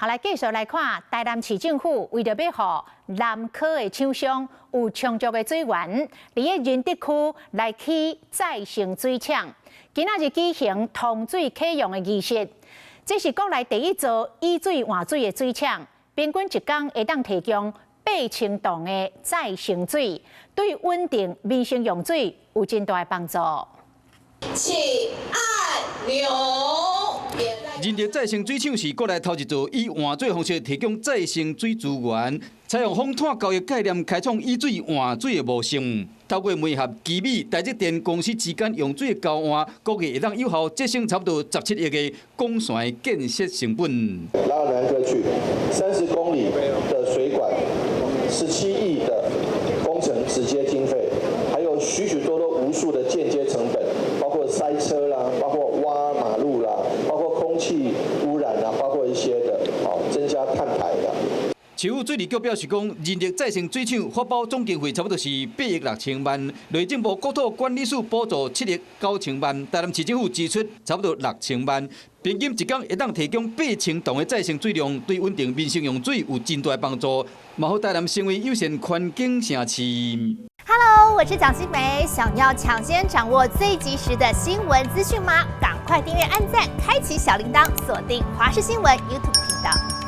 好，来继续来看，台南市政府为着要让南科的厂商有充足的水源，伫个仁德区来起再生水厂，今仔日举行通水启用的仪式。这是国内第一座以水换水的水厂，平均一天会当提供8000吨的再生水，对稳定民生用水有真大的帮助。请按钮。 仁德再生水厂是国内头一座以换水方式提供再生水资源，采用风炭交易概念开创以水换水的模式。透过媒合基米、台积电公司之间用水的交换，估计会当有效节省差不多17亿的广线建设成本。拉到南科去，30公里的水管，17亿的工程直接经费，还有许许多多无数的间接成本，包括塞车啦，包括挖马路啦，包括空气污染啊，包括一些的增加碳排的。 市府水利局表示讲，仁德再生水厂发包总经费差不多是8亿6千万，内政部国土管理署补助7亿9千万，台南市政府支出差不多6千万，平均一天会当提供8000吨的再生水量，对稳定民生用水有真大帮助，嘛好台南成为友善环境城市。Hello， 我是蒋欣梅，想要抢先掌握最及时的新闻资讯吗？赶快订阅、按赞、开启小铃铛，锁定华视新闻 YouTube 频道。